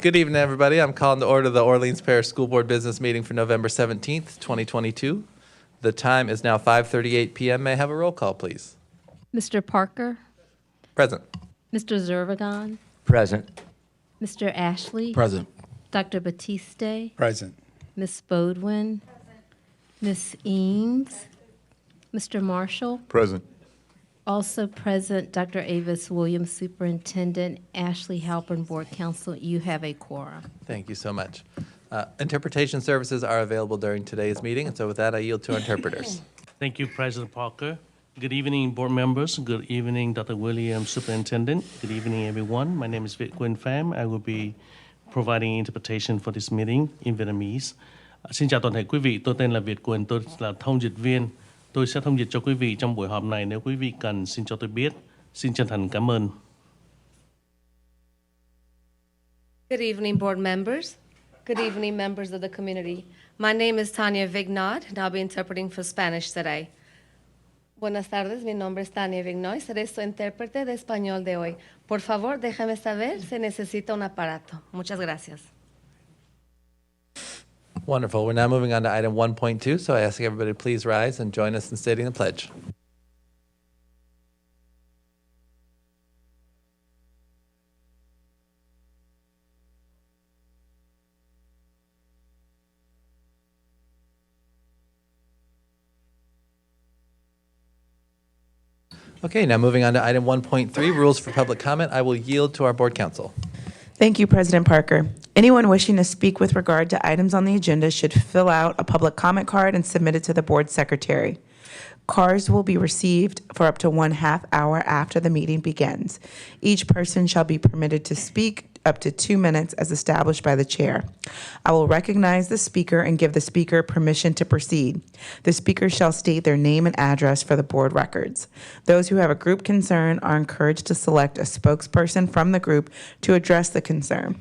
Good evening, everybody. I'm calling to order the Orleans Parish School Board Business Meeting for November 17th, 2022. The time is now 5:38 p.m. May I have a roll call, please? Mr. Parker, Present. Mr. Zervigon, Present. Mr. Ashley, Present. Dr. Batiste, Present. Ms. Bodwin, Ms. Eames, Mr. Marshall, Present. also present Dr. Avis Williams, Superintendent, Ashley Halpern, Board Counsel. You have a quorum. Thank you so much. Interpretation services are available during today's meeting, and so with that, I yield to interpreters. Thank you, President Parker. Good evening, board members. Good evening, Dr. Williams, Superintendent. Good evening, everyone. My name is Viet Quynh Pham. I will be providing interpretation for this meeting in Vietnamese. Xin chào toàn thể quý vị. Tôi tên là Viet Quynh. Tôi là thông dịch viên. Tôi sẽ thông dịch cho quý vị trong buổi họp này. Nếu quý vị cần, xin cho tôi biết. Xin chân thành cảm ơn. Good evening, board members. Good evening, members of the community. My name is Tanya Vignot, and I'll be interpreting for Spanish today. Buenas tardes, mi nombre es Tania Vignoy, seré su intérprete de español de hoy. Por favor, déjame saber si necesita un aparato. Muchas gracias. Wonderful. We're now moving on to item 1.2, so I ask everybody to please rise and join us in stating the pledge. Okay, now moving on to item 1.3, rules for public comment. I will yield to our board counsel. Thank you, President Parker. Anyone wishing to speak with regard to items on the agenda should fill out a public comment card and submit it to the board secretary. Cards will be received for up to 1/2 hour after the meeting begins. Each person shall be permitted to speak up to 2 minutes as established by the chair. I will recognize the speaker and give the speaker permission to proceed. The speaker shall state their name and address for the board records. Those who have a group concern are encouraged to select a spokesperson from the group to address the concern.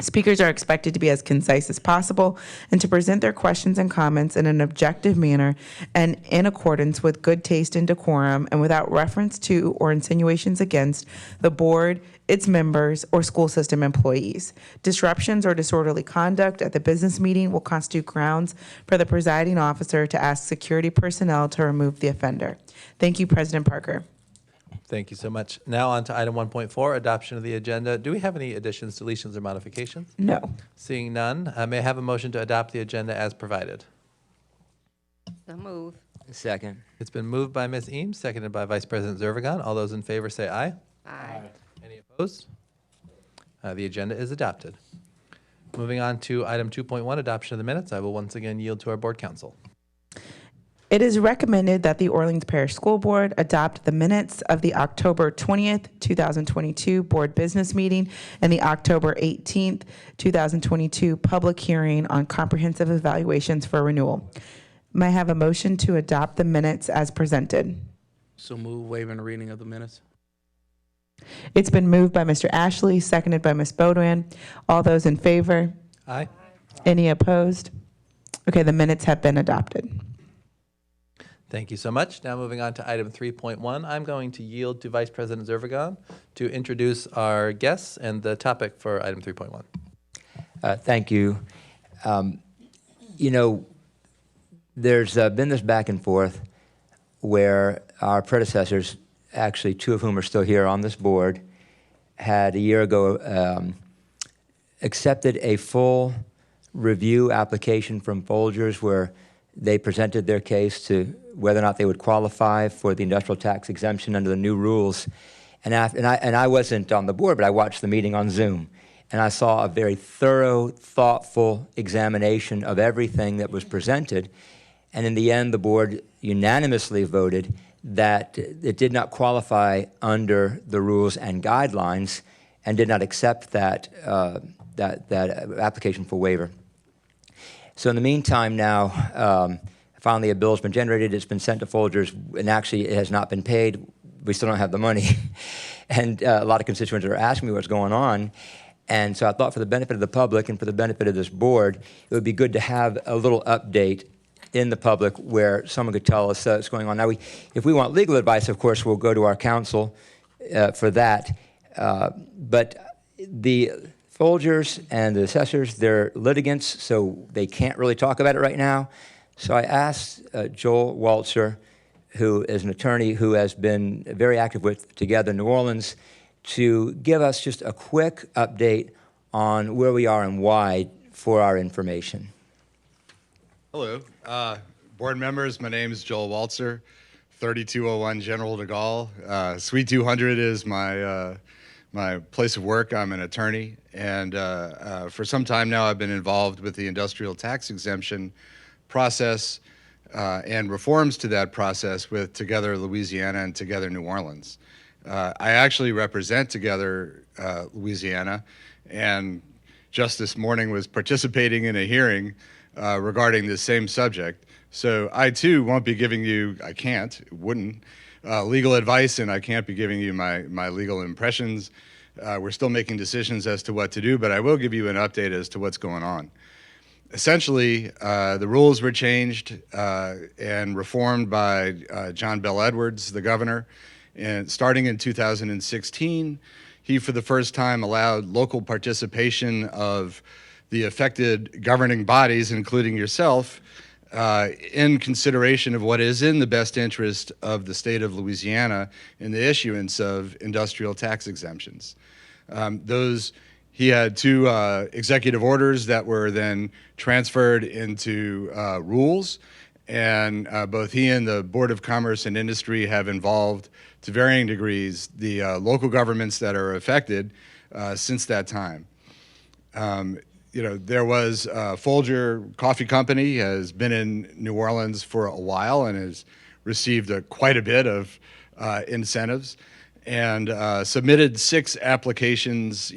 Speakers are expected to be as concise as possible and to present their questions and comments in an objective manner and in accordance with good taste and decorum and without reference to or insinuations against the board, its members, or school system employees. Disruptions or disorderly conduct at the business meeting will constitute grounds for the presiding officer to ask security personnel to remove the offender. Thank you, President Parker. Thank you so much. Now on to item 1.4, adoption of the agenda. Do we have any additions, deletions, or modifications? No. Seeing none, may I have a motion to adopt the agenda as provided? So move. Second. It's been moved by Ms. Eames, seconded by Vice President Zervigon. All those in favor say aye. Aye. Any opposed? The agenda is adopted. Moving on to item 2.1, adoption of the minutes. I will once again yield to our board counsel. It is recommended that the Orleans Parish School Board adopt the minutes of the October 20th, 2022 Board Business Meeting and the October 18th, 2022 Public Hearing on Comprehensive Evaluations for Renewal. May I have a motion to adopt the minutes as presented? So move waiving the reading of the minutes. It's been moved by Mr. Ashley, seconded by Ms. Bodwin. All those in favor? Aye. Any opposed? Okay, the minutes have been adopted. Thank you so much. Now moving on to item 3.1, I'm going to yield to Vice President Zervigon to introduce our guests and the topic for item 3.1. Thank you. There's been this back and forth where our predecessors, actually 2 of whom are still here on this board, had a year ago accepted a full review application from Folgers where they presented their case to whether or not they would qualify for the industrial tax exemption under the new rules. And I wasn't on the board, but I watched the meeting on Zoom. And I saw a very thorough, thoughtful examination of everything that was presented. And in the end, the board unanimously voted that it did not qualify under the rules and guidelines and did not accept that application for waiver. So in the meantime now, finally a bill's been generated, it's been sent to Folgers, and actually it has not been paid. We still don't have the money. And a lot of constituents are asking me what's going on. And so I thought for the benefit of the public and for the benefit of this board, it would be good to have a little update in the public where someone could tell us what's going on. Now, if we want legal advice, of course, we'll go to our counsel for that. But the Folgers and the assessors, they're litigants, so they can't really talk about it right now. So I asked Joel Waltzer, who is an attorney who has been very active with Together New Orleans, to give us just a quick update on where we are and why for our information. Hello, board members. My name is Joel Waltzer, 3201 General de Gaulle. Suite 200 is my my place of work. I'm an attorney, and for some time now, I've been involved with the industrial tax exemption process and reforms to that process with Together Louisiana and Together New Orleans. I actually represent Together Louisiana, and just this morning was participating in a hearing regarding this same subject. So I too won't be giving you, wouldn't, legal advice, and I can't be giving you my legal impressions. We're still making decisions as to what to do, but I will give you an update as to what's going on. Essentially, the rules were changed and reformed by John Bell Edwards, the governor, and starting in 2016, he for the first time allowed local participation of the affected governing bodies, including yourself, in consideration of what is in the best interest of the state of Louisiana in the issuance of industrial tax exemptions. He had two executive orders that were then transferred into rules, and both he and the Board of Commerce and Industry have involved to varying degrees the local governments that are affected since that time. There was Folger Coffee Company has been in New Orleans for a while and has received quite a bit of incentives, and submitted 6 applications,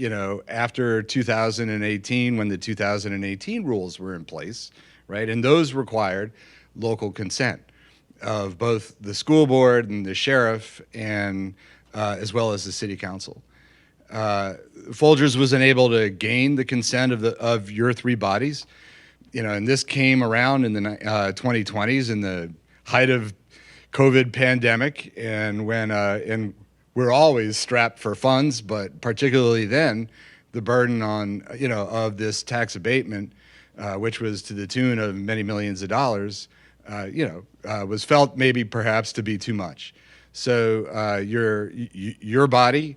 after 2018 when the 2018 rules were in place, right? And those required local consent of both the school board and the sheriff, and as well as the city council. Folgers was unable to gain the consent of your 3 bodies, and this came around in the 2020s in the height of COVID pandemic, and when and we're always strapped for funds, but particularly then, the burden on of this tax abatement, which was to the tune of many millions of dollars, was felt maybe perhaps to be too much. So your body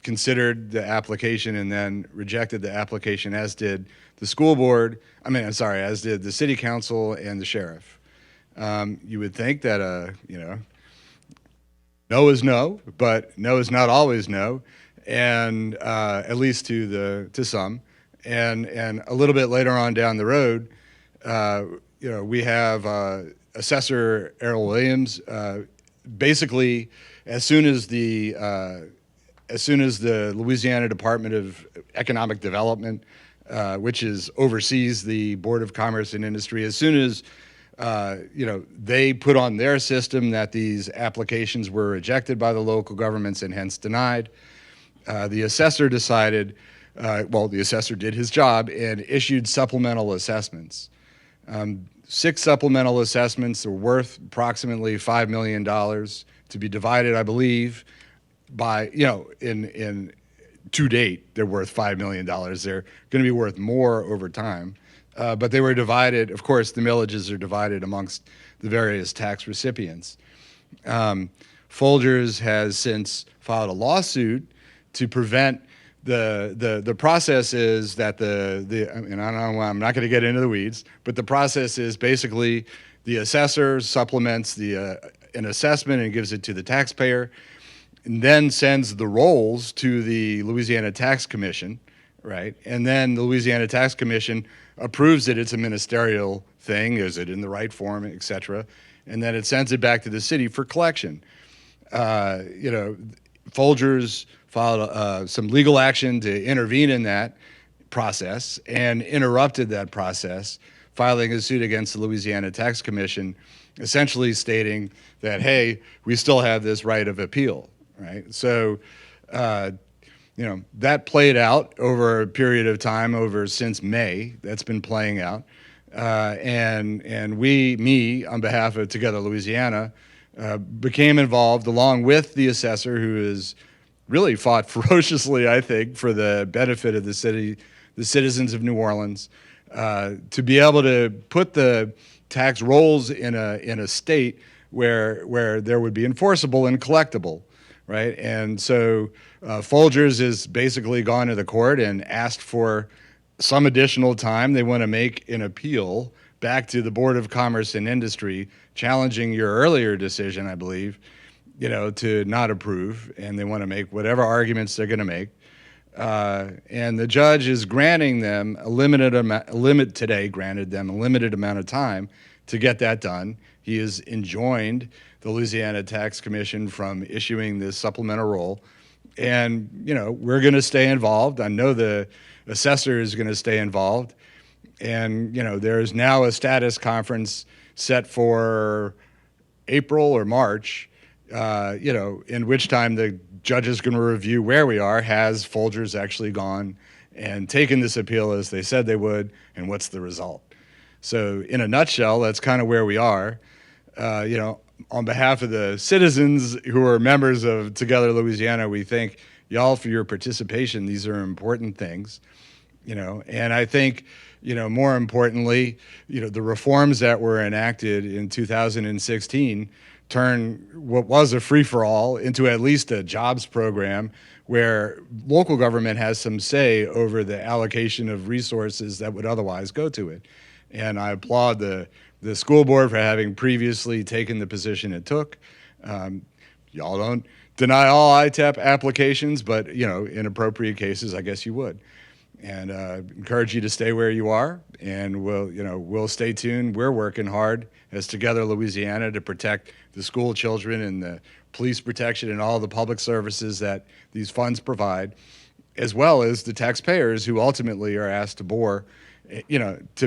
considered the application and then rejected the application, as did the school board. As did the city council and the sheriff. You would think that no is no, but no is not always no, and at least to some. And a little bit later on down the road, we have Assessor Errol Williams. Basically, as soon as the Louisiana Department of Economic Development, which oversees the Board of Commerce and Industry, as soon as they put on their system that these applications were rejected by the local governments and hence denied, the assessor decided, the assessor did his job and issued supplemental assessments. 6 supplemental assessments are worth approximately $5 million to be divided, I believe, by, to date, they're worth $5 million. They're going to be worth more over time. But they were divided, of course, the millages are divided amongst the various tax recipients. Folgers has since filed a lawsuit to prevent the process is that and I don't know, I'm not going to get into the weeds, but the process is basically the assessor supplements an assessment and gives it to the taxpayer, and then sends the rolls to the Louisiana Tax Commission, right? And then the Louisiana Tax Commission approves it. It's a ministerial thing. Is it in the right form, et cetera? And then it sends it back to the city for collection. Folgers filed some legal action to intervene in that process and interrupted that process, filing a suit against the Louisiana Tax Commission, essentially stating that, hey, we still have this right of appeal, right? So, that played out over a period of time since May. That's been playing out. And me, on behalf of Together Louisiana, became involved along with the assessor who is really fought ferociously, I think, for the benefit of the city, the citizens of New Orleans, to be able to put the tax rolls in a state where there would be enforceable and collectible, right? And so Folgers has basically gone to the court and asked for some additional time. They want to make an appeal back to the Board of Commerce and Industry, challenging your earlier decision, I believe, to not approve, and they want to make whatever arguments they're going to make. And the judge is granting them granted them a limited amount of time to get that done. He has enjoined the Louisiana Tax Commission from issuing this supplemental roll. And, we're going to stay involved. I know the assessor is going to stay involved. And, there's now a status conference set for April or March, in which time the judge is going to review where we are. Has Folgers actually gone and taken this appeal as they said they would, and what's the result? So in a nutshell, that's kind of where we are. On behalf of the citizens who are members of Together Louisiana, we thank y'all for your participation. These are important things, and I think, more importantly, the reforms that were enacted in 2016 turn what was a free-for-all into at least a jobs program where local government has some say over the allocation of resources that would otherwise go to it. And I applaud the school board for having previously taken the position it took. Y'all don't deny all ITEP applications, but, in appropriate cases, I guess you would. And encourage you to stay where you are, and we'll stay tuned. We're working hard as Together Louisiana to protect the school children and the police protection and all the public services that these funds provide, as well as the taxpayers who ultimately are asked to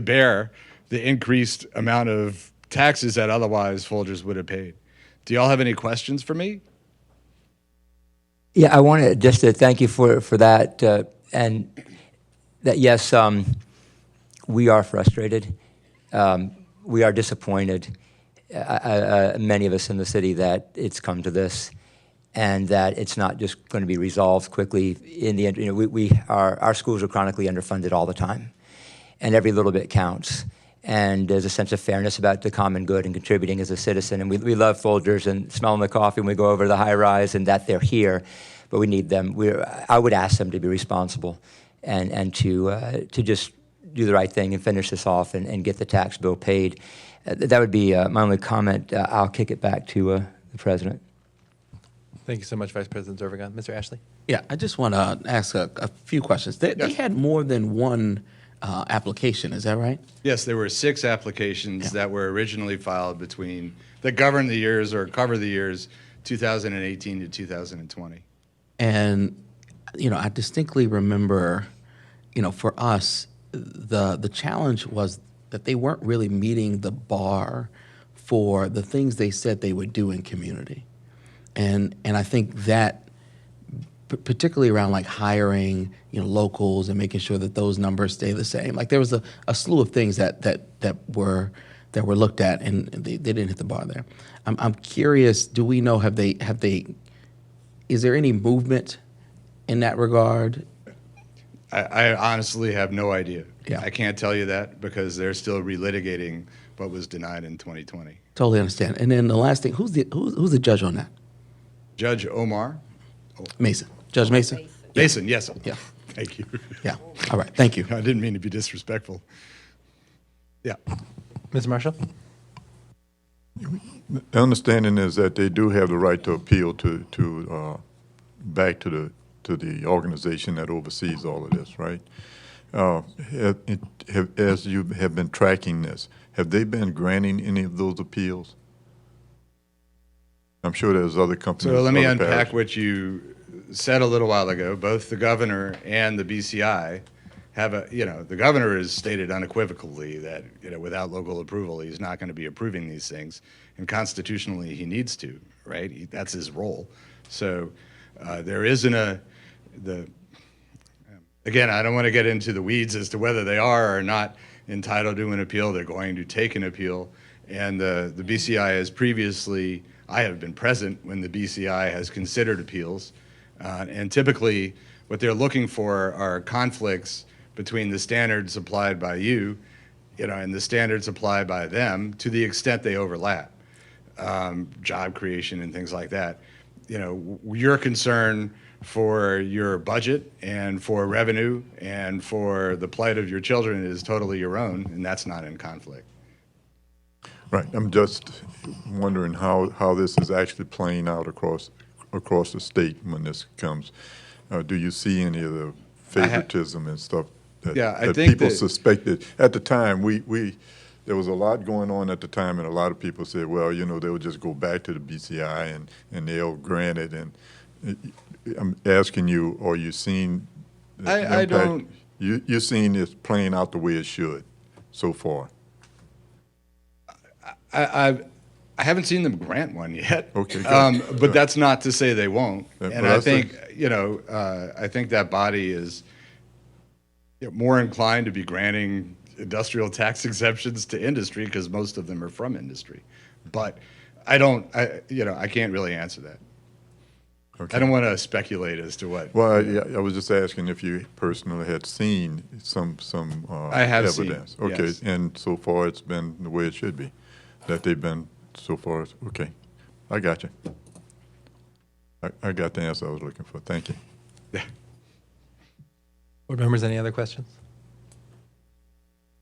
bear the increased amount of taxes that otherwise Folgers would have paid. Do y'all have any questions for me? Yeah, I wanted just to thank you for that, and that yes, we are frustrated, we are disappointed, many of us in the city, that it's come to this, and that it's not just going to be resolved quickly. In the end, our schools are chronically underfunded all the time, and every little bit counts. And there's a sense of fairness about the common good and contributing as a citizen. And we love Folgers and smelling the coffee when we go over the high rise, and that they're here, but we need them. I would ask them to be responsible and to just do the right thing and finish this off and get the tax bill paid. That would be my only comment. I'll kick it back to the president. Thank you so much, Vice President Zervigon. Mr. Ashley? Yeah, I just want to ask a few questions. They had more than one application, is that right? Yes, there were 6 applications that were originally filed that govern the years or cover the years 2018 to 2020. And, I distinctly remember, for us, the challenge was that they weren't really meeting the bar for the things they said they would do in community. And I think that, particularly around like hiring, locals and making sure that those numbers stay the same. Like there was a slew of things that were looked at, and they didn't hit the bar there. I'm curious. Do we know have they? Is there any movement in that regard? I honestly have no idea. Yeah. I can't tell you that because they're still relitigating what was denied in 2020. Totally understand. And then the last thing, who's the judge on that? Judge Omar Mason. Judge Mason? Mason, yes. Yeah. Thank you. Yeah. All right. Thank you. I didn't mean to be disrespectful. Yeah. Ms. Marshall? The understanding is that they do have the right to appeal to back to the organization that oversees all of this, right? As you have been tracking this, have they been granting any of those appeals? I'm sure there's other companies. So let me other unpack parishes. what you said a little while ago. Both the governor and the BCI have the governor has stated unequivocally that, without local approval, he's not going to be approving these things. And constitutionally, he needs to, right? That's his role. So there isn't again, I don't want to get into the weeds as to whether they are or not entitled to an appeal. They're going to take an appeal. And the BCI has previously, I have been present when the BCI has considered appeals. And typically, what they're looking for are conflicts between the standards applied by you, and the standards applied by them to the extent they overlap, job creation and things like that. Your concern for your budget and for revenue and for the plight of your children is totally your own, and that's not in conflict. Right. I'm just wondering how this is actually playing out across the state when this comes. Do you see any of the favoritism and stuff that, I that think people that- suspected? At the time, there was a lot going on at the time, and a lot of people said, well, they'll just go back to the BCI and they'll grant it. And I'm asking you, are you seeing the I impact? don't- You're seeing this playing out the way it should so far? I haven't seen them grant one yet. Okay, good. But Good. that's not to say they won't. Well, And I that's think, I think that body is more inclined to be granting industrial tax exemptions to industry because most of them are from industry. But I can't really answer that. Okay. I don't want to speculate as to what. Well, I was just asking if you personally had seen some I have seen, evidence. Okay, yes. and so far it's been the way it should be, that they've been so far. Okay, I got you. I got the answer I was looking for. Thank you. Board members, any other questions?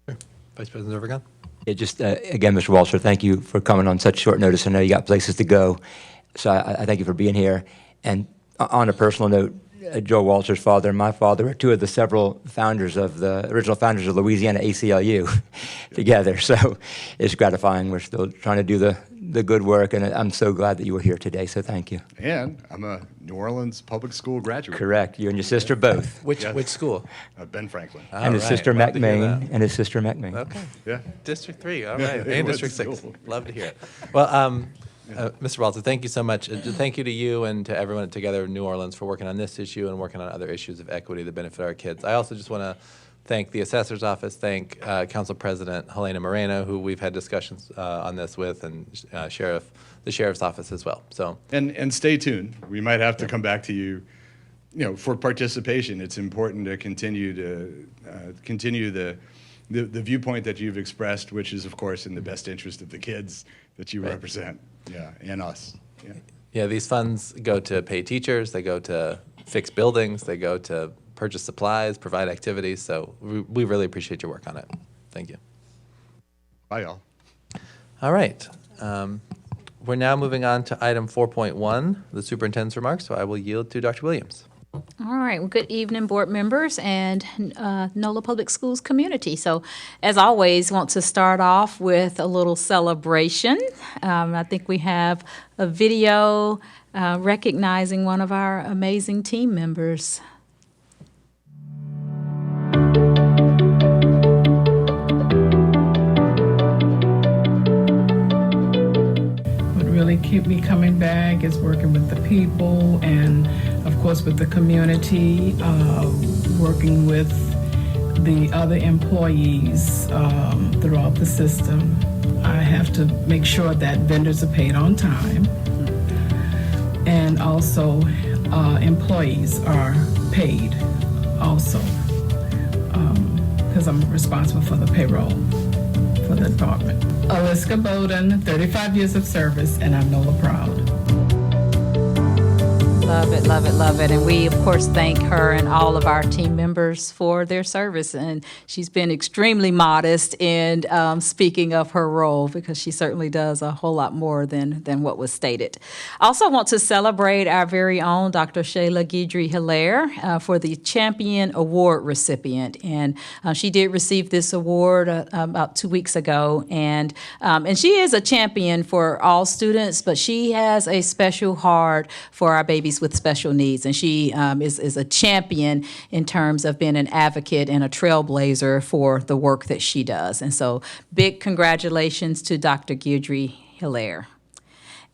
Sure. Vice President Zervigon? Yeah, just again, Mr. Walter, thank you for coming on such short notice. I know you got places to go, so I thank you for being here. And on a personal note, Joe Walter's father and my father are two of the several original founders of Louisiana ACLU together. So it's gratifying. We're still trying to do the good work, and I'm so glad that you were here today. So thank you. And I'm a New Orleans public school graduate. Correct. You and your sister both. Which Yes. which school? Ben Franklin. And his All sister right, love to hear McMain. that. And his sister McMain. Okay. Yeah. District 3, all Yeah, right, it and was District 6. cool. Love to hear it. Well, Mr. Walter, thank you so much. Thank you to you and to everyone at Together in New Orleans for working on this issue and working on other issues of equity that benefit our kids. I also just want to thank the Assessor's Office, thank Council President Helena Moreno, who we've had discussions on this with, and the Sheriff's Office as well. So, And stay tuned. We might have to come back to you, for participation. It's important to continue the viewpoint that you've expressed, which is, of course, in the best interest of the kids that you represent, and us. Yeah. yeah, these funds go to pay teachers, they go to fix buildings, they go to purchase supplies, provide activities. So we really appreciate your work on it. Thank you. Bye, y'all. All right. We're now moving on to item 4.1, the superintendent's remarks. So I will yield to Dr. Williams. All right. Well, good evening, board members and NOLA Public Schools community. So, as always, want to start off with a little celebration. I think we have a video recognizing one of our amazing team members. What really keep me coming back is working with the people and, of course, with the community, working with the other employees throughout the system. I have to make sure that vendors are paid on time, and also employees are paid also, because I'm responsible for the payroll for the department. Aliska Bowden, 35 years of service, and I'm NOLA proud. Love it, love it, love it. And we, of course, thank her and all of our team members for their service. And she's been extremely modest in speaking of her role, because she certainly does a whole lot more than what was stated. I also want to celebrate our very own Dr. Shayla Guidry-Hilaire for the Champion Award recipient. And she did receive this award about 2 weeks ago. And she is a champion for all students, but she has a special heart for our babies with special needs. And she is a champion in terms of being an advocate and a trailblazer for the work that she does. And so big congratulations to Dr. Guidry-Hilaire.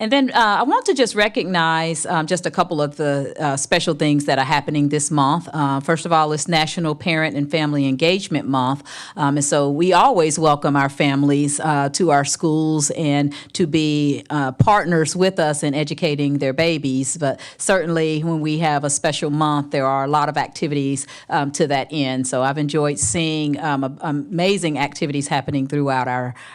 And then I want to just recognize just a couple of the special things that are happening this month. First of all, it's National Parent and Family Engagement Month. And so we always welcome our families to our schools and to be partners with us in educating their babies. But certainly when we have a special month, there are a lot of activities to that end. So I've enjoyed seeing amazing activities happening throughout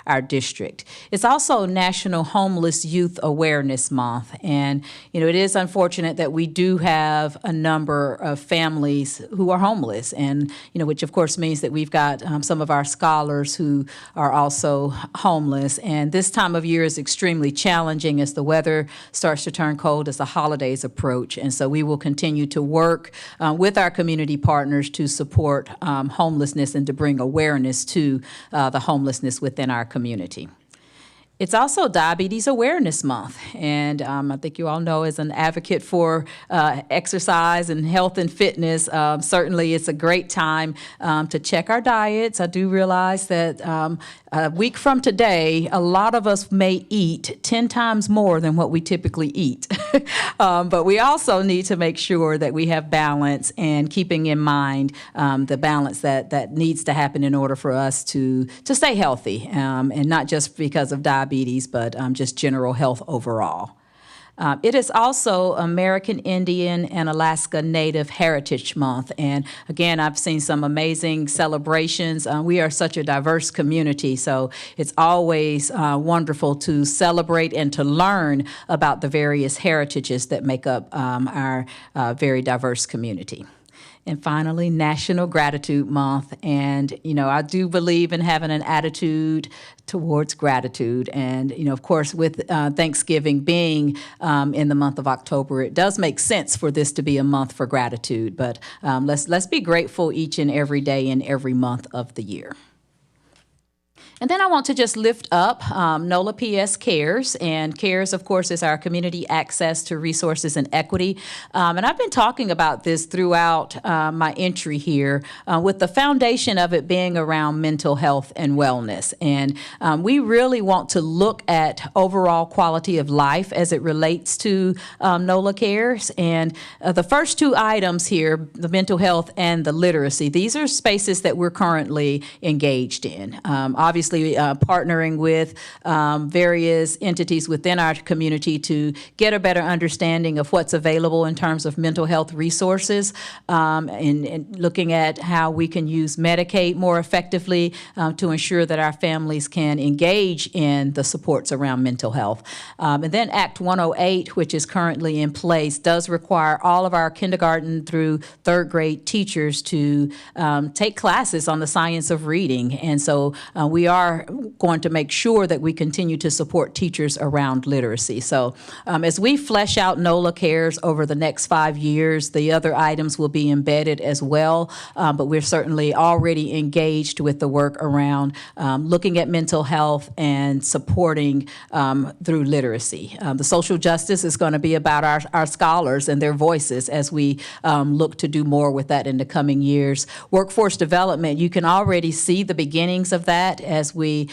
our district. It's also National Homeless Youth Awareness Month. And, it is unfortunate that we do have a number of families who are homeless, and, which of course means that we've got some of our scholars who are also homeless. And this time of year is extremely challenging as the weather starts to turn cold as the holidays approach. And so we will continue to work with our community partners to support homelessness and to bring awareness to the homelessness within our community. It's also Diabetes Awareness Month, and I think you all know, as an advocate for exercise and health and fitness, certainly it's a great time to check our diets. I do realize that a week from today, a lot of us may eat 10 times more than what we typically eat. But we also need to make sure that we have balance, and keeping in mind the balance that needs to happen in order for us to stay healthy, and not just because of diabetes, but just general health overall. It is also American Indian and Alaska Native Heritage Month. And again, I've seen some amazing celebrations. We are such a diverse community, so it's always wonderful to celebrate and to learn about the various heritages that make up our very diverse community. And finally, National Gratitude Month. And, I do believe in having an attitude towards gratitude. And, of course, with Thanksgiving being in the month of October, it does make sense for this to be a month for gratitude. But let's be grateful each and every day and every month of the year. And then I want to just lift up NOLA PS CARES. And CARES, of course, is our community access to resources and equity. And I've been talking about this throughout my entry here, with the foundation of it being around mental health and wellness. And we really want to look at overall quality of life as it relates to NOLA CARES. And the first two items here, the mental health and the literacy, these are spaces that we're currently engaged in. Obviously, partnering with various entities within our community to get a better understanding of what's available in terms of mental health resources, and looking at how we can use Medicaid more effectively to ensure that our families can engage in the supports around mental health. And then Act 108, which is currently in place, does require all of our kindergarten through third grade teachers to take classes on the science of reading. And so we are going to make sure that we continue to support teachers around literacy. So as we flesh out NOLA CARES over the next 5 years, the other items will be embedded as well. But we're certainly already engaged with the work around looking at mental health and supporting through literacy. The social justice is going to be about our scholars and their voices as we look to do more with that in the coming years. Workforce development, you can already see the beginnings of that as we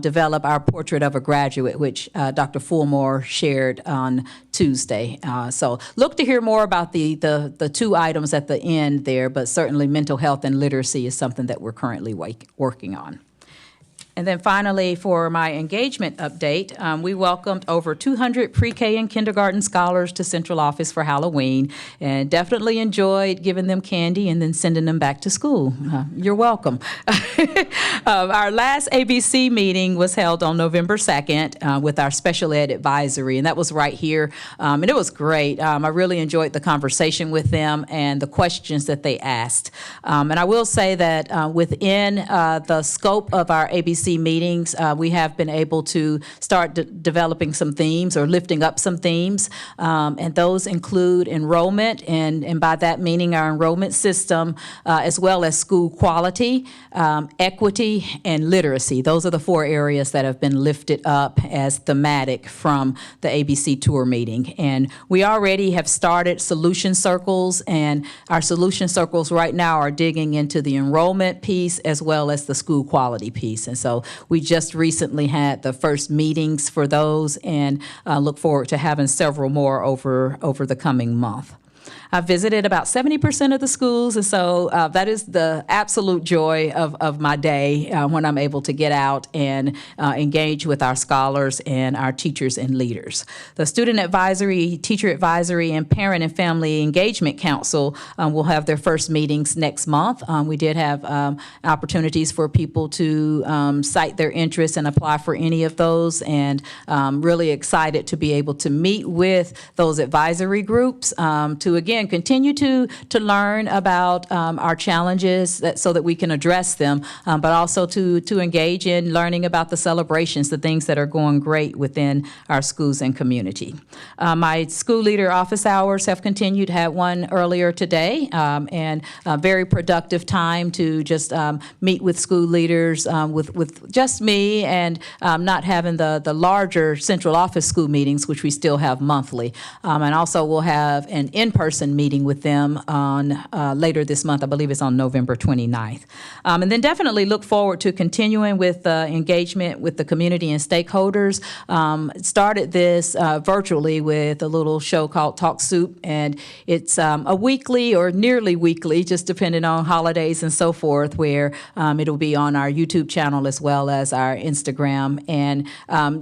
develop our portrait of a graduate, which Dr. Fulmore shared on Tuesday. So look to hear more about the two items at the end there, but certainly mental health and literacy is something that we're currently working on. And then finally, for my engagement update, we welcomed over 200 pre-K and kindergarten scholars to central office for Halloween, and definitely enjoyed giving them candy and then sending them back to school. You're welcome. Our last ABC meeting was held on November 2nd with our special ed advisory, and that was right here. And it was great. I really enjoyed the conversation with them and the questions that they asked. And I will say that within the scope of our ABC meetings, we have been able to start developing some themes or lifting up some themes, and those include enrollment, and by that meaning our enrollment system, as well as school quality, equity, and literacy. Those are the 4 areas that have been lifted up as thematic from the ABC tour meeting. And we already have started solution circles, and our solution circles right now are digging into the enrollment piece as well as the school quality piece. And so so we just recently had the first meetings for those, and look forward to having several more over the coming month. I visited about 70% of the schools, and so that is the absolute joy of my day when I'm able to get out and engage with our scholars and our teachers and leaders. The Student Advisory, Teacher Advisory, and Parent and Family Engagement Council will have their first meetings next month. We did have opportunities for people to cite their interests and apply for any of those, and really excited to be able to meet with those advisory groups to, again, continue to learn about our challenges so that we can address them, but also to engage in learning about the celebrations, the things that are going great within our schools and community. My school leader office hours have continued, had one earlier today, and a very productive time to just meet with school leaders with just me, and not having the larger central office school meetings, which we still have monthly. And also we'll have an in-person meeting with them on later this month. I believe it's on November 29th. And then definitely look forward to continuing with engagement with the community and stakeholders. Started this virtually with a little show called Talk Soup, and it's a weekly or nearly weekly, just depending on holidays and so forth, where it'll be on our YouTube channel as well as our Instagram, and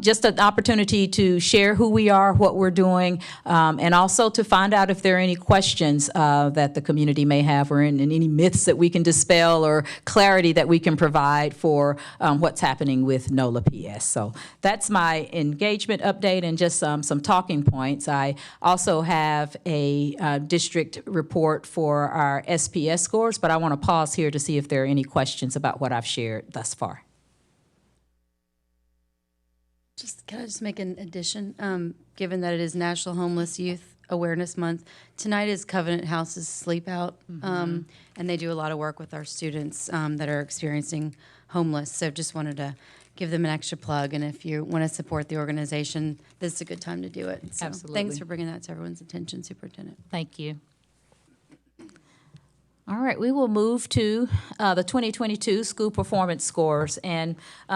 just an opportunity to share who we are, what we're doing, and also to find out if there are any questions that the community may have, or any myths that we can dispel, or clarity that we can provide for what's happening with NOLA PS. So that's my engagement update and just some talking points. I also have a district report for our SPS scores, but I want to pause here to see if there are any questions about what I've shared thus far. Can I just make an addition? Given that it is National Homeless Youth Awareness Month, tonight is Covenant House's Sleep Out, and they do a lot of work with our students that are experiencing homeless. So just wanted to give them an extra plug, and if you want to support the organization, this is a good time to do it. So Absolutely. Thanks for bringing that to everyone's attention, Superintendent. Thank you. All right, we will move to the 2022 school performance scores. And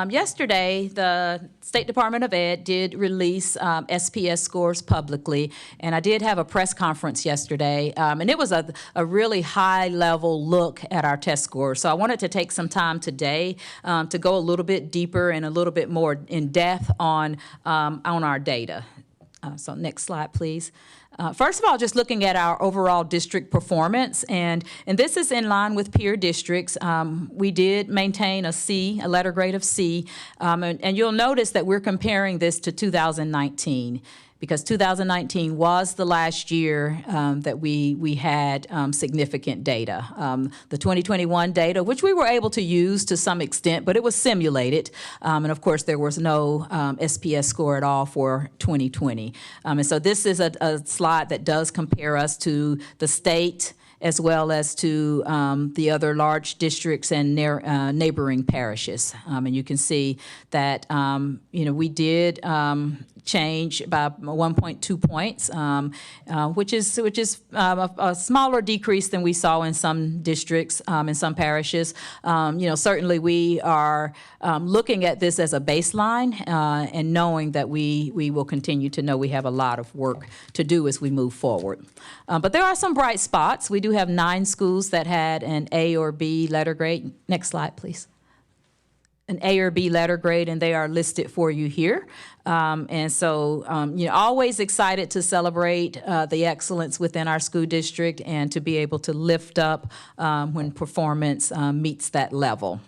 yesterday, the State Department of Ed did release SPS scores publicly. And I did have a press conference yesterday. And it was a really high-level look at our test scores. So I wanted to take some time today to go a little bit deeper and a little bit more in depth on our data. So next slide, please. First of all, just looking at our overall district performance, and this is in line with peer districts. We did maintain a C, a letter grade of C, and you'll notice that we're comparing this to 2019. Because 2019 was the last year that we had significant data. The 2021 data, which we were able to use to some extent, but it was simulated. And of course, there was no SPS score at all for 2020. And so this is a slide that does compare us to the state, as well as to the other large districts and neighboring parishes. And you can see that we did change by 1.2 points, which is a smaller decrease than we saw in some districts, in some parishes. Certainly we are looking at this as a baseline and knowing that we will continue to know we have a lot of work to do as we move forward. But there are some bright spots. We do have 9 schools that had an A or B letter grade. Next slide, please. An A or B letter grade, and they are listed for you here. And so, always excited to celebrate the excellence within our school district and to be able to lift up when performance meets that level.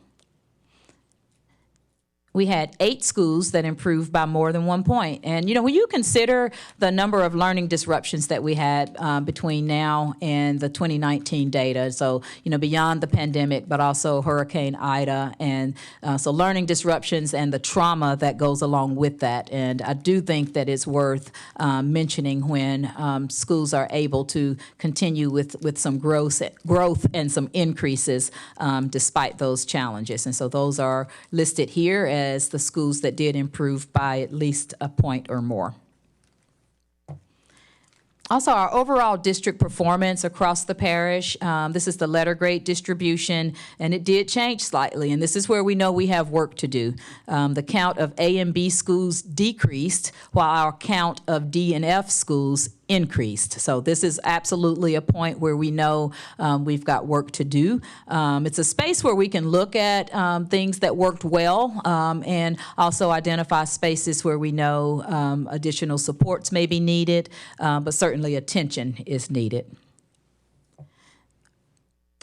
We had 8 schools that improved by more than 1 point. And, when you consider the number of learning disruptions that we had between now and the 2019 data, so, beyond the pandemic, but also Hurricane Ida, and so learning disruptions and the trauma that goes along with that. And I do think that it's worth mentioning when schools are able to continue with some growth and some increases despite those challenges. And so those are listed here as the schools that did improve by at least a point or more. Also, our overall district performance across the parish, this is the letter grade distribution, and it did change slightly, and this is where we know we have work to do. The count of A and B schools decreased, while our count of D and F schools increased. So this is absolutely a point where we know we've got work to do. It's a space where we can look at things that worked well and also identify spaces where we know additional supports may be needed, but certainly attention is needed.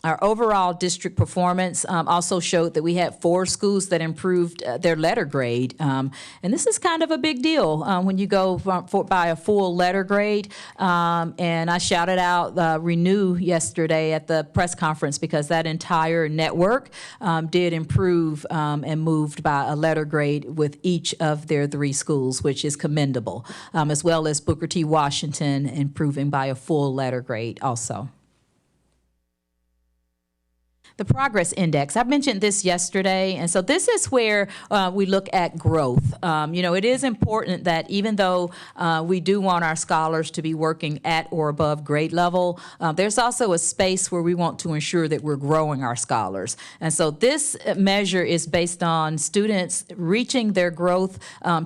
Our overall district performance also showed that we had 4 schools that improved their letter grade. And this is kind of a big deal when you go by a full letter grade. And I shouted out Renew yesterday at the press conference because that entire network did improve and moved by a letter grade with each of their 3 schools, which is commendable, as well as Booker T. Washington improving by a full letter grade also. The progress index, I mentioned this yesterday, and so this is where we look at growth. It is important that even though we do want our scholars to be working at or above grade level, there's also a space where we want to ensure that we're growing our scholars. And so this measure is based on students reaching their growth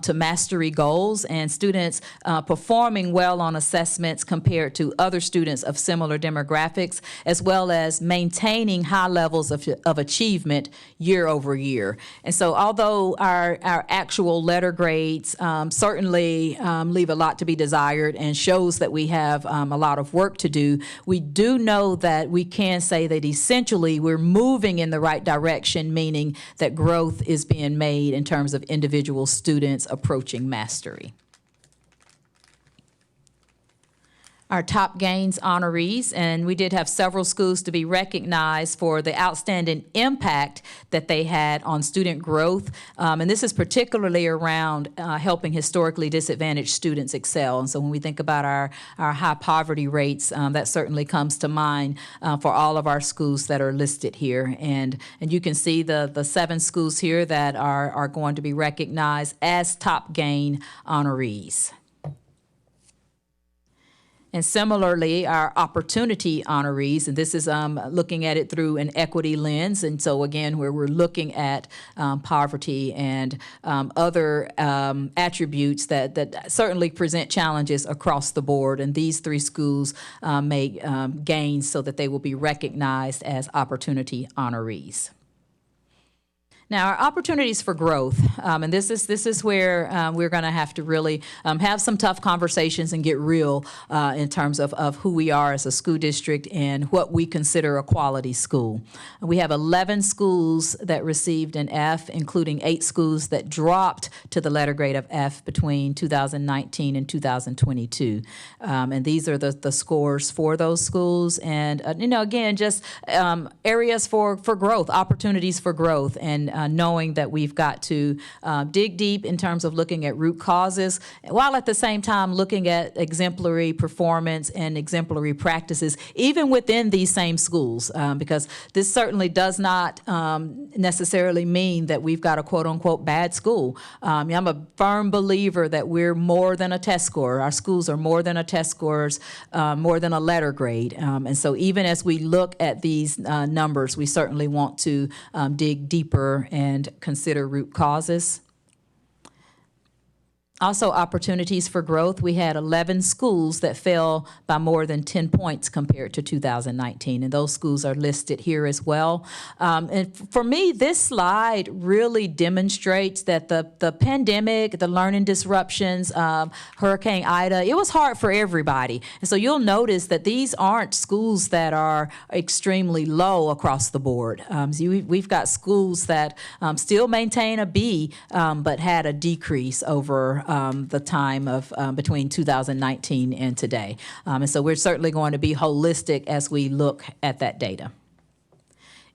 to mastery goals and students performing well on assessments compared to other students of similar demographics, as well as maintaining high levels of achievement year over year. And so although our actual letter grades certainly leave a lot to be desired and shows that we have a lot of work to do, we do know that we can say that essentially we're moving in the right direction, meaning that growth is being made in terms of individual students approaching mastery. Our top gains honorees, and we did have several schools to be recognized for the outstanding impact that they had on student growth, and this is particularly around helping historically disadvantaged students excel. And so when we think about our high poverty rates, that certainly comes to mind for all of our schools that are listed here. And you can see the 7 schools here that are going to be recognized as top gain honorees. And similarly, our opportunity honorees, and this is looking at it through an equity lens, and so again, where we're looking at poverty and other attributes that certainly present challenges across the board, and these 3 schools make gains so that they will be recognized as opportunity honorees. Now, our opportunities for growth, and this is where we're going to have to really have some tough conversations and get real in terms of who we are as a school district and what we consider a quality school. We have 11 schools that received an F, including 8 schools that dropped to the letter grade of F between 2019 and 2022. And these are the scores for those schools. And, again, just areas for growth, opportunities for growth, and knowing that we've got to dig deep in terms of looking at root causes, while at the same time looking at exemplary performance and exemplary practices, even within these same schools, because this certainly does not necessarily mean that we've got a quote-unquote bad school. I'm a firm believer that we're more than a test score. Our schools are more than a test scores, more than a letter grade. And so even as we look at these numbers, we certainly want to dig deeper and consider root causes. Also, opportunities for growth. We had 11 schools that fell by more than 10 points compared to 2019, and those schools are listed here as well. And for me, this slide really demonstrates that the pandemic, the learning disruptions, Hurricane Ida, it was hard for everybody. And so you'll notice that these aren't schools that are extremely low across the board. So we've got schools that still maintain a B, but had a decrease over the time of between 2019 and today. And so we're certainly going to be holistic as we look at that data.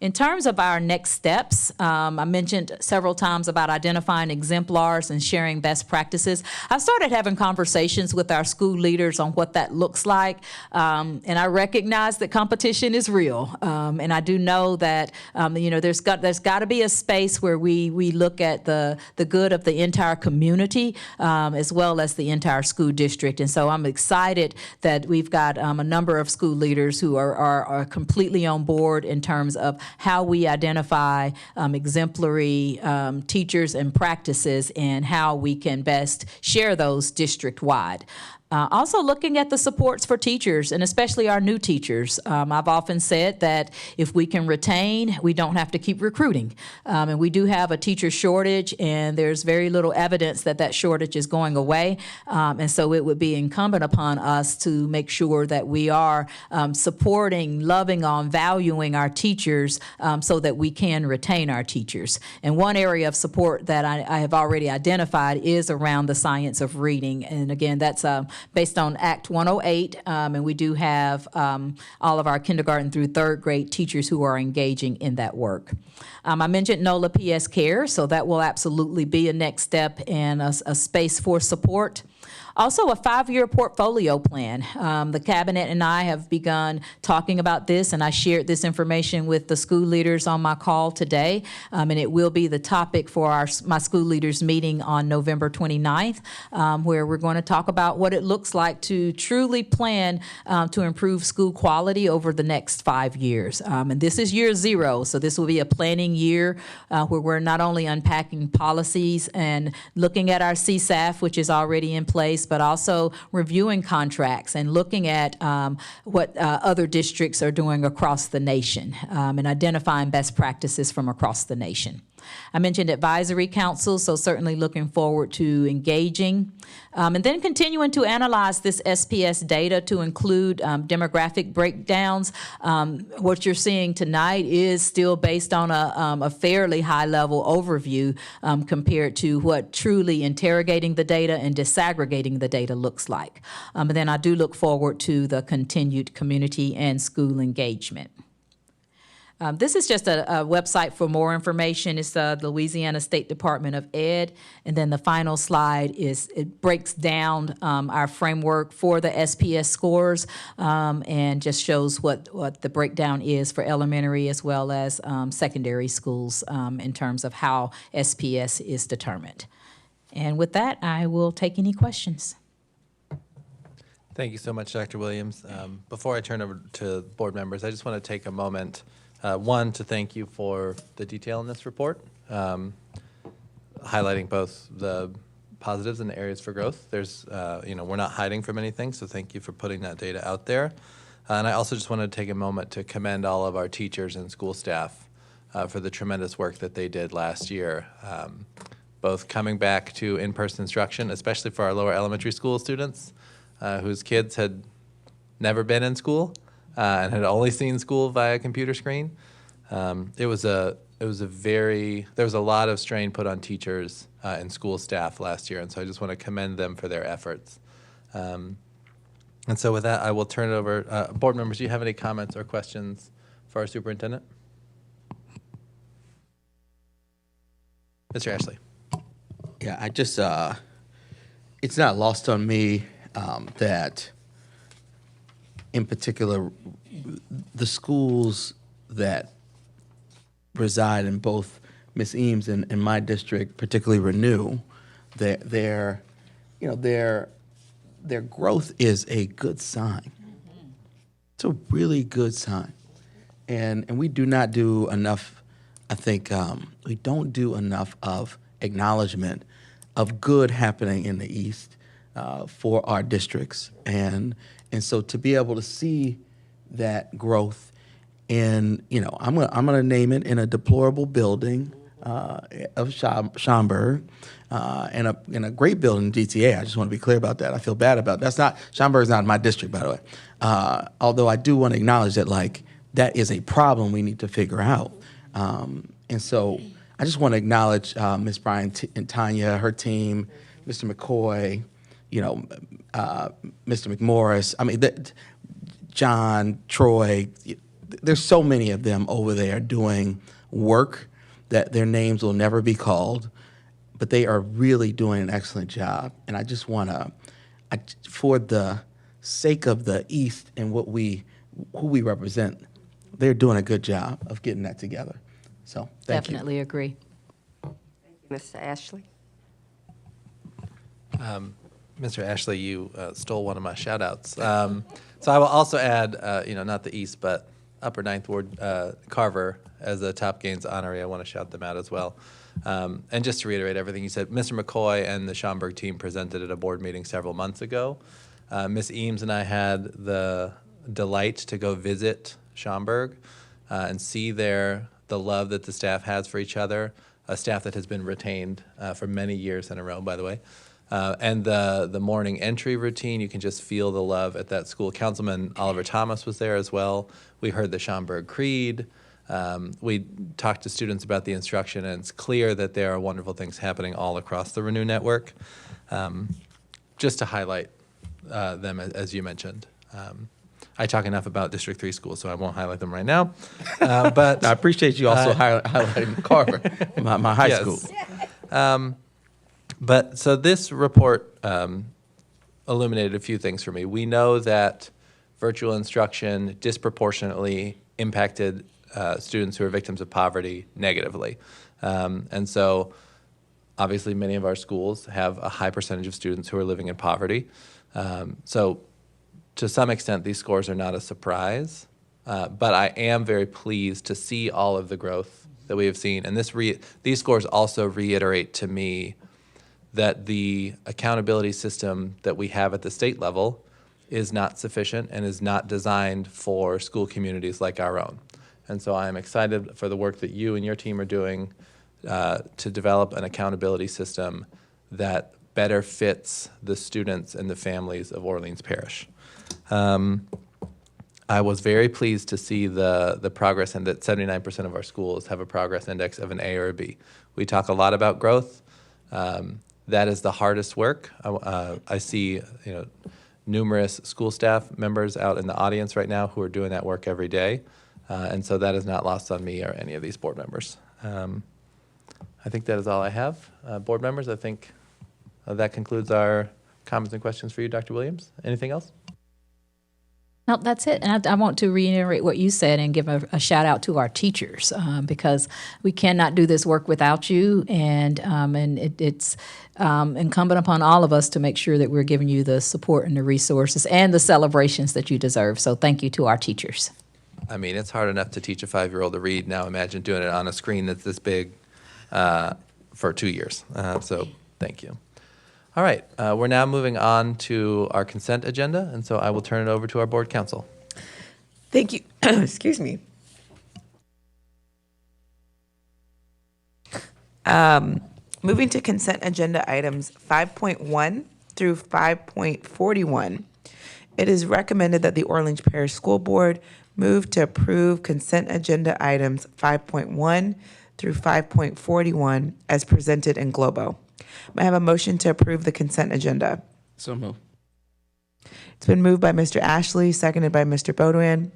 In terms of our next steps, I mentioned several times about identifying exemplars and sharing best practices. I've started having conversations with our school leaders on what that looks like, and I recognize that competition is real. And I do know that there's got to be a space where we look at the good of the entire community as well as the entire school district. And so I'm excited that we've got a number of school leaders who are completely on board in terms of how we identify exemplary teachers and practices and how we can best share those district-wide. Also looking at the supports for teachers, and especially our new teachers. I've often said that if we can retain, we don't have to keep recruiting. And we do have a teacher shortage, and there's very little evidence that that shortage is going away. And so it would be incumbent upon us to make sure that we are supporting, loving on, valuing our teachers so that we can retain our teachers. And one area of support that I have already identified is around the science of reading. And again, that's based on Act 108, and we do have all of our kindergarten through third grade teachers who are engaging in that work. I mentioned NOLA PS Care, so that will absolutely be a next step and a space for support. Also, a 5-year portfolio plan. The cabinet and I have begun talking about this, and I shared this information with the school leaders on my call today, and it will be the topic for my school leaders meeting on November 29th, where we're going to talk about what it looks like to truly plan to improve school quality over the next 5 years. And this is year 0, so this will be a planning year where we're not only unpacking policies and looking at our CSAF, which is already in place, but also reviewing contracts and looking at what other districts are doing across the nation and identifying best practices from across the nation. I mentioned advisory councils, so certainly looking forward to engaging. And then continuing to analyze this SPS data to include demographic breakdowns. What you're seeing tonight is still based on a fairly high-level overview compared to what truly interrogating the data and disaggregating the data looks like. And then I do look forward to the continued community and school engagement. This is just a website for more information. It's the Louisiana State Department of Ed. And then the final slide it breaks down our framework for the SPS scores and just shows what the breakdown is for elementary as well as secondary schools in terms of how SPS is determined. And with that, I will take any questions. Thank you so much, Dr. Williams. Before I turn over to board members, I just want to take a moment, one, to thank you for the detail in this report, highlighting both the positives and the areas for growth. There's, we're not hiding from anything, so thank you for putting that data out there. And I also just wanted to take a moment to commend all of our teachers and school staff for the tremendous work that they did last year, both coming back to in-person instruction, especially for our lower elementary school students whose kids had never been in school and had only seen school via computer screen. There was a lot of strain put on teachers and school staff last year, and so I just want to commend them for their efforts. And so with that, I will turn it over. Board members, do you have any comments or questions for our superintendent? Mr. Ashley. Yeah, I just, it's not lost on me that, in particular, the schools that reside in both Ms. Eames and my district, particularly Renew, their growth is a good sign. It's a really good sign, and we do not do enough. I think we don't do enough of acknowledgement of good happening in the East for our districts, and so to be able to see that growth in, I'm gonna name it, in a deplorable building of Schaumburg, in a great building, DTA. I just want to be clear about that. I feel bad about that. Schaumburg's not my district, by the way. Although I do want to acknowledge that, that is a problem we need to figure out. And so I just want to acknowledge Ms. Bryan and Tanya, her team, Mr. McCoy, Mr. McMorris. I mean, John, Troy, there's so many of them over there doing work that their names will never be called, but they are really doing an excellent job. And I just want to, for the sake of the East and who we represent, they're doing a good job of getting that together. So thank you. Definitely agree. Mr. Ashley? Mr. Ashley, you stole one of my shout outs. So I will also add, not the East, but Upper Ninth Ward Carver as a Top Gains honoree. I want to shout them out as well. And just to reiterate everything you said, Mr. McCoy and the Schaumburg team presented at a board meeting several months ago. Ms. Eames and I had the delight to go visit Schaumburg and see the love that the staff has for each other, a staff that has been retained for many years in a row, by the way. And the morning entry routine, you can just feel the love at that school. Councilman Oliver Thomas was there as well. We heard the Schaumburg Creed. We talked to students about the instruction, and it's clear that there are wonderful things happening all across the Renew Network. Just to highlight them, as you mentioned. I talk enough about District 3 schools, so I won't highlight them right now. But I appreciate you also highlighting Carver, my high school. But so this report illuminated a few things for me. We know that virtual instruction disproportionately impacted students who are victims of poverty negatively. And so obviously many of our schools have a high percentage of students who are living in poverty. So to some extent, these scores are not a surprise, but I am very pleased to see all of the growth that we have seen. And these scores also reiterate to me that the accountability system that we have at the state level is not sufficient and is not designed for school communities like our own. And so I am excited for the work that you and your team are doing to develop an accountability system that better fits the students and the families of Orleans Parish. I was very pleased to see the progress, and that 79% of our schools have a progress index of an A or a B. We talk a lot about growth. That is the hardest work. I see numerous school staff members out in the audience right now who are doing that work every day. And so that is not lost on me or any of these board members. I think that is all I have. Board members, I think that concludes our comments and questions for you, Dr. Williams. Anything else? No, that's it. And I want to reiterate what you said and give a shout out to our teachers because we cannot do this work without you. And it's incumbent upon all of us to make sure that we're giving you the support and the resources and the celebrations that you deserve. So thank you to our teachers. I mean, it's hard enough to teach a 5-year-old to read. Now imagine doing it on a screen that's this big for 2 years. So thank you. All right, we're now moving on to our consent agenda, and so I will turn it over to our board counsel. Thank you. Excuse me. Moving to consent agenda items 5.1 through 5.41, it is recommended that the Orleans Parish School Board move to approve consent agenda items 5.1 through 5.41 as presented in Globo. May I have a motion to approve the consent agenda? So moved. It's been moved by Mr. Ashley, seconded by Mr. Beaudoin.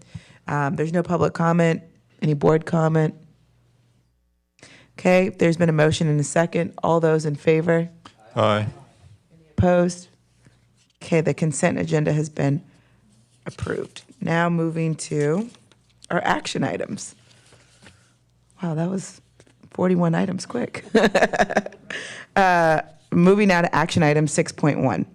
There's no public comment. Any board comment? Okay, there's been a motion and a second. All those in favor? Aye. Opposed? Okay, the consent agenda has been approved. Now moving to our action items. Wow, that was 41 items quick. Moving now to action item 6.1.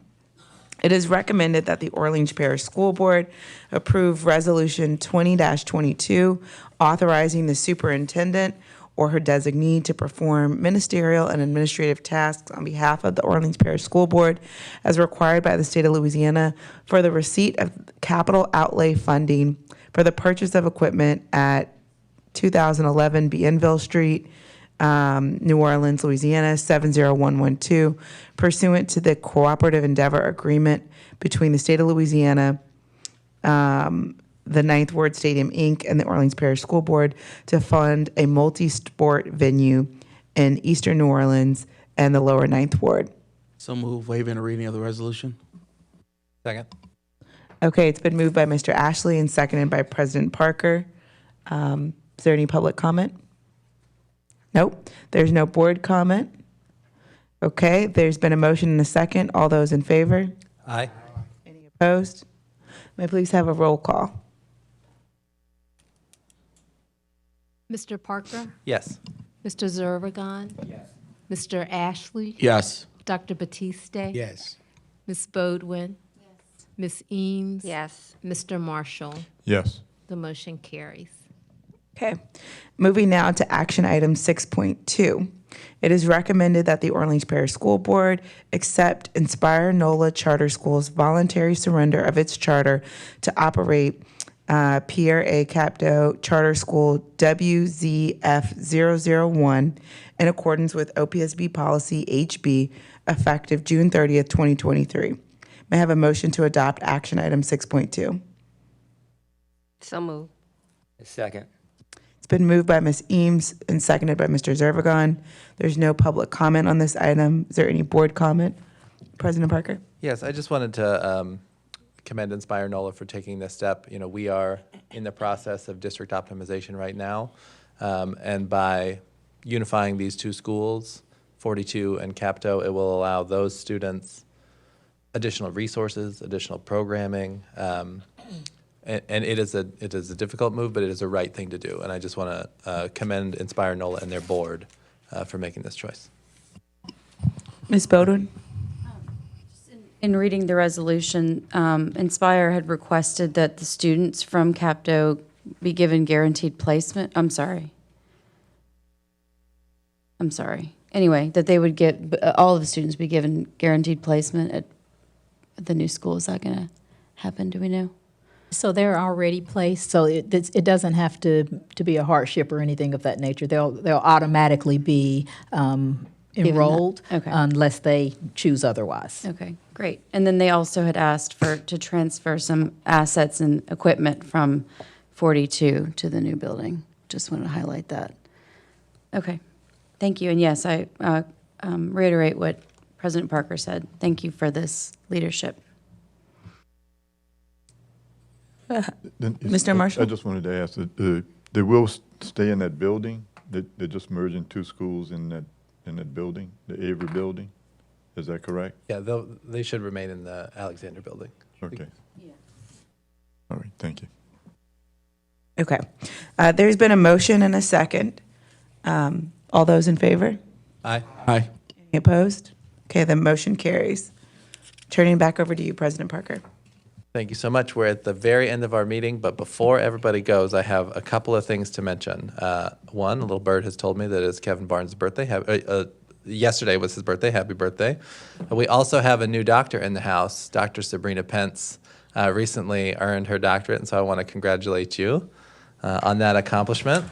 It is recommended that the Orleans Parish School Board approve Resolution 20-22, authorizing the superintendent or her designee to perform ministerial and administrative tasks on behalf of the Orleans Parish School Board as required by the state of Louisiana for the receipt of capital outlay funding for the purchase of equipment at 2011 Bienville Street, New Orleans, Louisiana, 70112, pursuant to the Cooperative Endeavor Agreement between the state of Louisiana, the Ninth Ward Stadium, Inc., and the Orleans Parish School Board to fund a multi-sport venue in eastern New Orleans and the lower Ninth Ward. So move, waiving a reading of the resolution. Second. Okay, it's been moved by Mr. Ashley and seconded by President Parker. Is there any public comment? Nope. There's no board comment. Okay, there's been a motion and a second. All those in favor? Aye. Opposed? May I please have a roll call? Mr. Parker? Yes. Mr. Zervigon? Yes. Mr. Ashley? Yes. Dr. Batiste? Yes. Ms. Bodwin? Yes. Ms. Eames? Yes. Mr. Marshall? Yes. The motion carries. Okay. Moving now to action item 6.2. It is recommended that the Orleans Parish School Board accept Inspire NOLA Charter School's voluntary surrender of its charter to operate Pierre A. Capdeau Charter School WZF001 in accordance with OPSB Policy HB effective June 30th, 2023. May I have a motion to adopt action item 6.2? So moved. Second. It's been moved by Ms. Eames and seconded by Mr. Zervigon. There's no public comment on this item. Is there any board comment? President Parker? Yes, I just wanted to commend Inspire NOLA for taking this step. You know, we are in the process of district optimization right now, and by unifying these two schools, 42 and Capto, it will allow those students additional resources, additional programming, and it is a difficult move, but it is a right thing to do. And I just want to commend Inspire NOLA and their board for making this choice. Ms. Bodwin? In reading the resolution, Inspire had requested that the students from Capto be given guaranteed placement. I'm sorry. Anyway, that they would get, all of the students be given guaranteed placement at the new school. Is that going to happen? Do we know? So they're already placed, so it doesn't have to be a hardship or anything of that nature. They'll automatically be enrolled Okay. unless they choose otherwise. Okay, great. And then they also had asked to transfer some assets and equipment from 42 to the new building. Just want to highlight that. Okay, thank you. And yes, I reiterate what President Parker said. Thank you for this leadership. Mr. Marshall? I just wanted to ask, they will stay in that building? They're just merging two schools in that building, the Avery building? Is that correct? Yeah, they should remain in the Alexander building. Okay. Yeah. All right, thank you. Okay. There's been a motion and a second. All those in favor? Aye. Aye. Any opposed? Okay, the motion carries. Turning back over to you, President Parker. Thank you so much. We're at the very end of our meeting, but before everybody goes, I have a couple of things to mention. One, a little bird has told me that it's Kevin Barnes' birthday. Yesterday was his birthday. Happy birthday. We also have a new doctor in the house. Dr. Sabrina Pence recently earned her doctorate, and so I want to congratulate you on that accomplishment.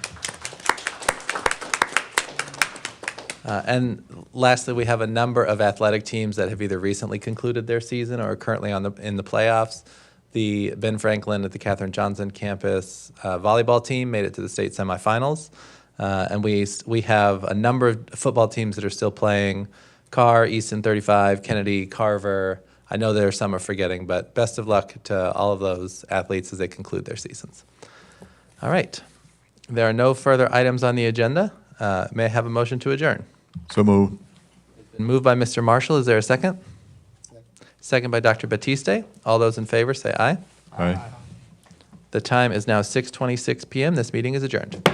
And lastly, we have a number of athletic teams that have either recently concluded their season or are currently in the playoffs. The Ben Franklin at the Katherine Johnson campus volleyball team made it to the state semifinals. And we have a number of football teams that are still playing. Carr, Easton 35, Kennedy, Carver. I know there are some I'm forgetting, but best of luck to all of those athletes as they conclude their seasons. All right. There are no further items on the agenda. May I have a motion to adjourn? So moved. Been moved by Mr. Marshall. Is there a second? Second by Dr. Batiste. All those in favor say aye. Aye. The time is now 6:26 p.m. This meeting is adjourned.